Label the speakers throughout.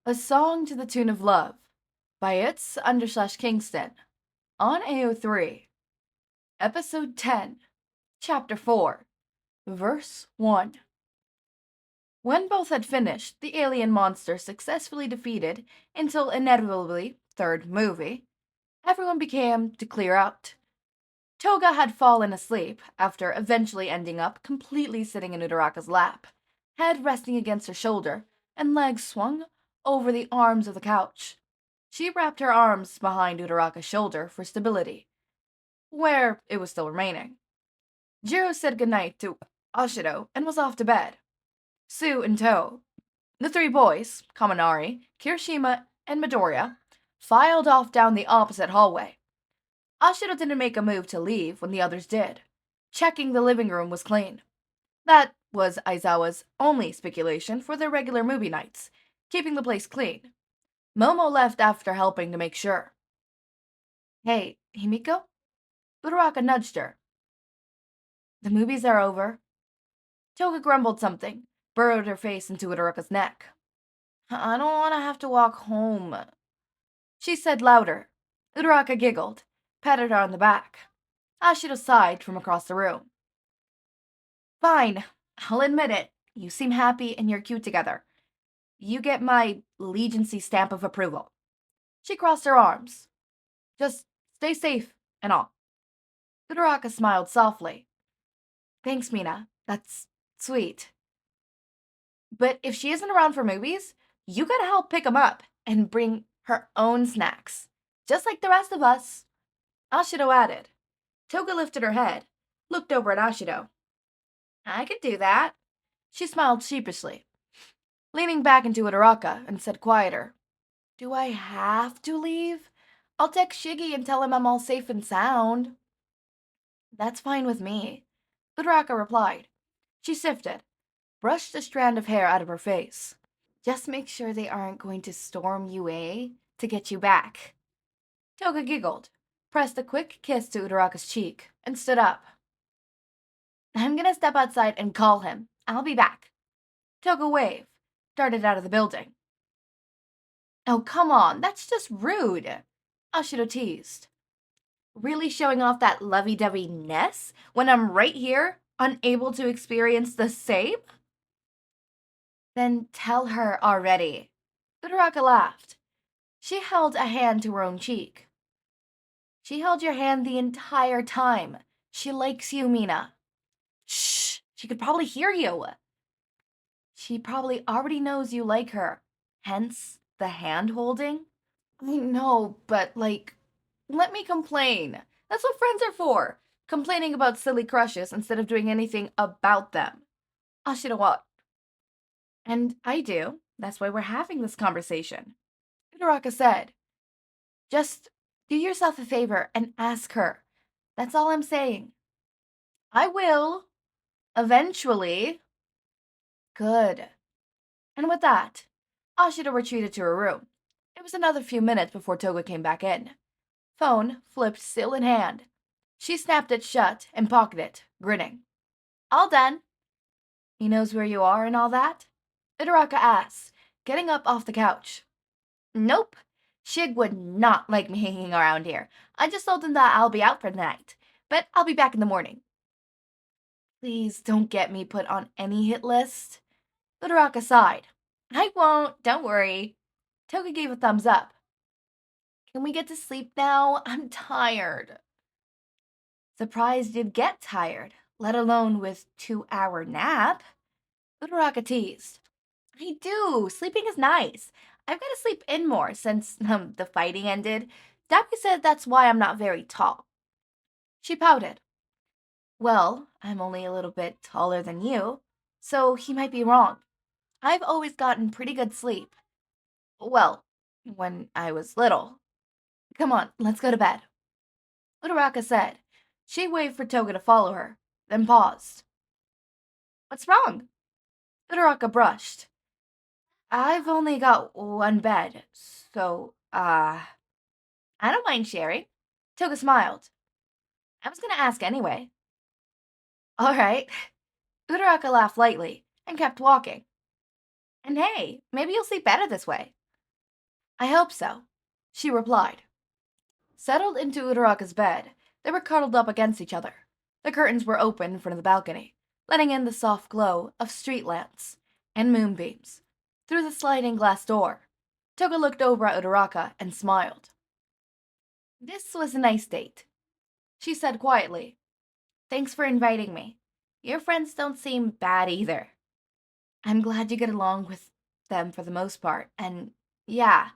Speaker 1: A Song to the Tune of Love by It's_Kingston on AO3, Episode 10, Chapter 4, Verse 1. When both had finished, the alien monster successfully defeated until inevitably, third movie, everyone began to clear out. Toga had fallen asleep after eventually ending up completely sitting in Uraraka's lap, head resting against her shoulder and legs swung over the arms of the couch. She wrapped her arms behind Uraraka's shoulder for stability, where it was still remaining. Jiro said goodnight to Ashido and was off to bed. Sooo in tow. The three boys, Kaminari, Kirishima, and Midoriya, filed off down the opposite hallway. Ashido didn't make a move to leave when the others did, checking the living room was clean. That was Aizawa's only speculation for their regular movie nights, keeping the place clean. Momo left after helping to make sure. Hey, Himiko? Uraraka nudged her. The movies are over. Toga grumbled something, burrowed her face into Uraraka's neck. I don't want to have to walk home, she said louder. Uraraka giggled, patted her on the back. Ashido sighed from across the room. Fine, I'll admit it. You seem happy and you're cute together. You get my legiancy stamp of approval. She crossed her arms. Just stay safe and all. Uraraka smiled softly. Thanks, Mina. That's sweet. But if she isn't around for movies, you gotta help pick 'em up and bring her own snacks, just like the rest of us. Ashido added. Toga lifted her head, looked over at Ashido. I could do that. She smiled sheepishly, leaning back into Uraraka and said quieter. Do I have to leave? I'll text Shiggy and tell him I'm all safe and sound. That's fine with me, Uraraka replied. She sifted, brushed a strand of hair out of her face. Just make sure they aren't going to storm UA to get you back. Toga giggled, pressed a quick kiss to Uraraka's cheek, and stood up. I'm gonna step outside and call him. I'll be back. Toga waved, darted out of the building. Oh, come on, that's just rude, Ashido teased. Really showing off that lovey-dovey-ness when I'm right here, unable to experience the same? Then tell her already. Uraraka laughed. She held a hand to her own cheek. She held your hand the entire time. She likes you, Mina. Shh, she could probably hear you. She probably already knows you like her, hence the hand-holding. I know, but let me complain. That's what friends are for. Complaining about silly crushes instead of doing anything about them. Ashido what? And I do. That's why we're having this conversation. Uraraka said. Just do yourself a favor and ask her. That's all I'm saying. I will. Eventually. Good. And with that, Ashido retreated to her room. It was another few minutes before Toga came back in. Phone flipped still in hand. She snapped it shut and pocketed it, grinning. All done. He knows where you are and all that? Uraraka asked, getting up off the couch. Nope. Shig would not like me hanging around here. I just told him that I'll be out for the night, but I'll be back in the morning. Please don't get me put on any hit list. Uraraka sighed. I won't, don't worry. Toga gave a thumbs up. Can we get to sleep now? I'm tired. Surprised you'd get tired, let alone with 2-hour nap. Uraraka teased. I do. Sleeping is nice. I've got to sleep in more since the fighting ended. Dappy said that's why I'm not very tall. She pouted. Well, I'm only a little bit taller than you, so he might be wrong. I've always gotten pretty good sleep. Well, when I was little. Come on, let's go to bed. Uraraka said. She waved for Toga to follow her, then paused. What's wrong? Uraraka brushed. I've only got one bed, so, I don't mind sharing. Toga smiled. I was gonna ask anyway. All right. Uraraka laughed lightly and kept walking. And hey, maybe you'll sleep better this way. I hope so, she replied. Settled into Uraraka's bed, they were cuddled up against each other. The curtains were open in front of the balcony, letting in the soft glow of street lamps and moonbeams. Through the sliding glass door, Toga looked over at Uraraka and smiled. This was a nice date, she said quietly. Thanks for inviting me. Your friends don't seem bad either. I'm glad you get along with them for the most part, and yeah,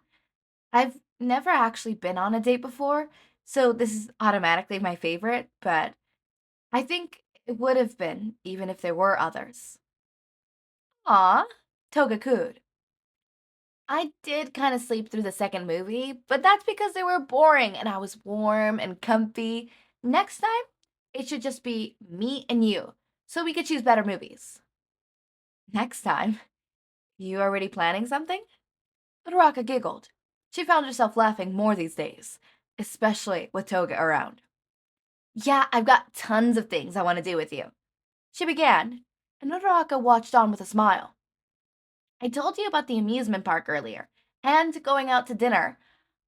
Speaker 1: I've never actually been on a date before, so this is automatically my favorite, but I think it would have been even if there were others. Aw, Toga cooed. I did kind of sleep through the second movie, but that's because they were boring and I was warm and comfy. Next time, it should just be me and you, so we could choose better movies. Next time? You already planning something? Uraraka giggled. She found herself laughing more these days, especially with Toga around. Yeah, I've got tons of things I want to do with you. She began, and Uraraka watched on with a smile. I told you about the amusement park earlier, and going out to dinner.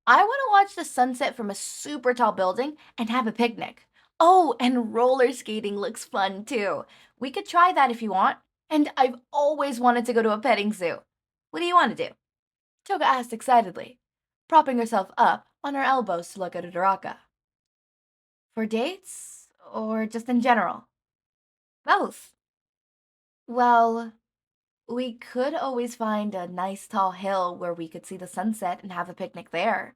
Speaker 1: I want to watch the sunset from a super tall building and have a picnic. Oh, and roller skating looks fun too. We could try that if you want. And I've always wanted to go to a petting zoo. What do you want to do? Toga asked excitedly, propping herself up on her elbows to look at Uraraka. For dates? Or just in general? Both. Well, we could always find a nice tall hill where we could see the sunset and have a picnic there.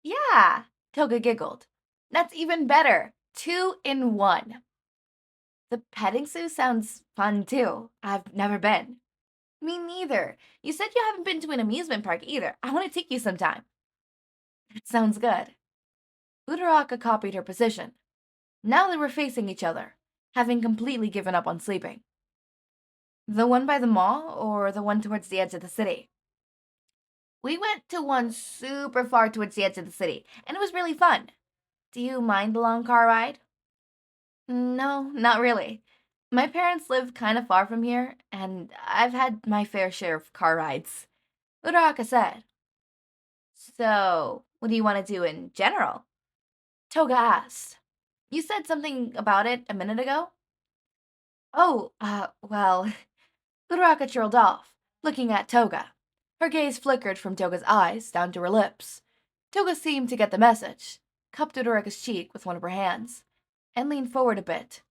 Speaker 1: Yeah, Toga giggled. That's even better. 2 in 1. The petting zoo sounds fun too. I've never been. Me neither. You said you haven't been to an amusement park either. I want to take you sometime. That sounds good. Uraraka copied her position. Now they were facing each other, having completely given up on sleeping. The one by the mall or the one towards the edge of the city? We went to one super far towards the edge of the city, and it was really fun. Do you mind the long car ride? No, not really. My parents live kind of far from here, and I've had my fair share of car rides. Uraraka said. So, what do you want to do in general? Toga asked. You said something about it a minute ago? Oh, well, Uraraka trailed off, looking at Toga. Her gaze flickered from Toga's eyes down to her lips. Toga seemed to get the message, cupped Uraraka's cheek with one of her hands, and leaned forward a bit.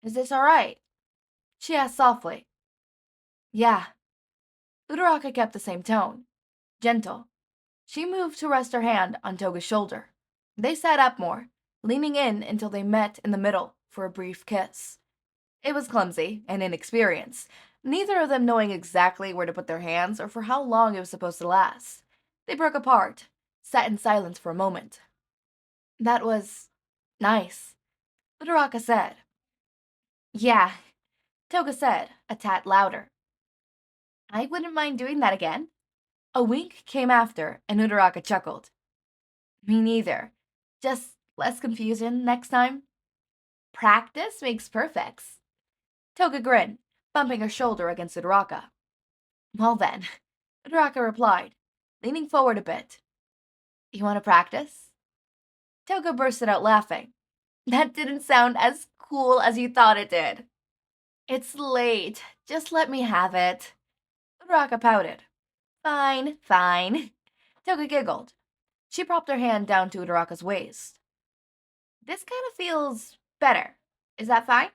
Speaker 1: Is this all right? She asked softly. Yeah. Uraraka kept the same tone, gentle. She moved to rest her hand on Toga's shoulder. They sat up more, leaning in until they met in the middle for a brief kiss. It was clumsy and inexperienced, neither of them knowing exactly where to put their hands or for how long it was supposed to last. They broke apart, sat in silence for a moment. That was nice, Uraraka said. Yeah, Toga said, a tad louder. I wouldn't mind doing that again. A wink came after, and Uraraka chuckled. Me neither. Just less confusion next time. Practice makes perfects. Toga grinned, bumping her shoulder against Uraraka. Well then, Uraraka replied, leaning forward a bit. You want to practice? Toga bursted out laughing. That didn't sound as cool as you thought it did. It's late. Just let me have it. Uraraka pouted. Fine, fine. Toga giggled. She propped her hand down to Uraraka's waist. This kind of feels better. Is that fine?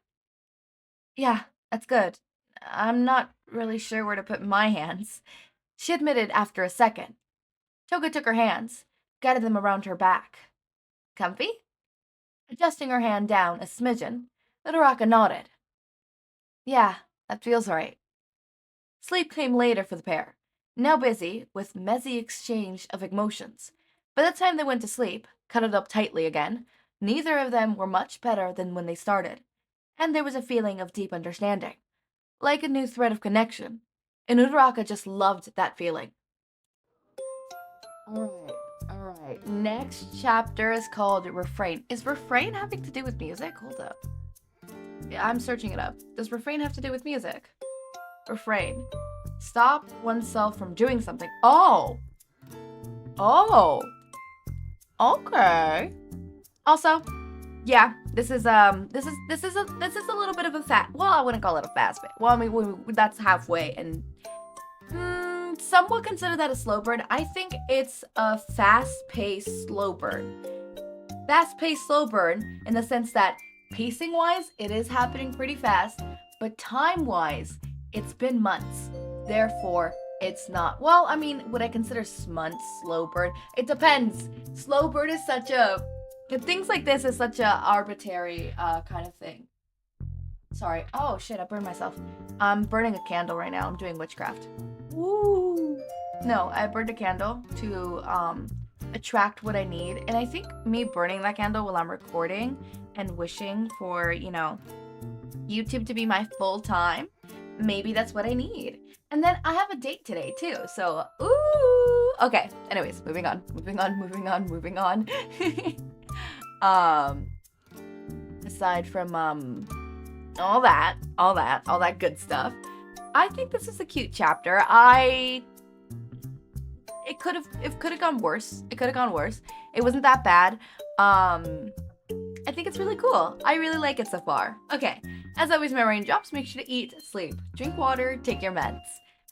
Speaker 1: Yeah, that's good. I'm not really sure where to put my hands, she admitted after a second. Toga took her hands, guided them around her back. Comfy? Adjusting her hand down a smidgen, Uraraka nodded. Yeah, that feels right. Sleep came later for the pair, now busy with messy exchange of emotions. By the time they went to sleep, cuddled up tightly again, neither of them were much better than when they started, and there was a feeling of deep understanding, like a new thread of connection, and Uraraka just loved that feeling. Alright. Next chapter is called Refrain. Is refrain having to do with music? Hold up. Yeah, I'm searching it up. Does refrain have to do with music? Refrain. Stop oneself from doing something. Oh! Oh. Okay. Also, yeah, this is a little bit of a well, I wouldn't call it a fast bit. Well, I mean, that's halfway, and some would consider that a slow burn. I think it's a fast-paced slow burn. Fast-paced slow burn in the sense that pacing-wise, it is happening pretty fast, but time-wise, it's been months. Therefore, it's not. Well, I mean, would I consider months slow burn? It depends. Slow burn is such a things like this is such a arbitrary kind of thing. Sorry. Oh shit, I burned myself. I'm burning a candle right now. I'm doing witchcraft. Woo! No, I burned a candle to attract what I need. And I think me burning that candle while I'm recording and wishing for, you know, YouTube to be my full time, maybe that's what I need. And then I have a date today too, so ooh. Okay, anyways, moving on. Aside from all that good stuff, I think this is a cute chapter. It could have gone worse. It wasn't that bad. I think it's really cool. I really like it so far. Okay, as always, my raindrops, make sure to eat, sleep, drink water, take your meds.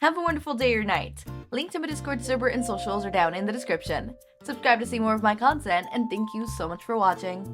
Speaker 1: Have a wonderful day or night. Link to my Discord server and socials are down in the description. Subscribe to see more of my content, and thank you so much for watching.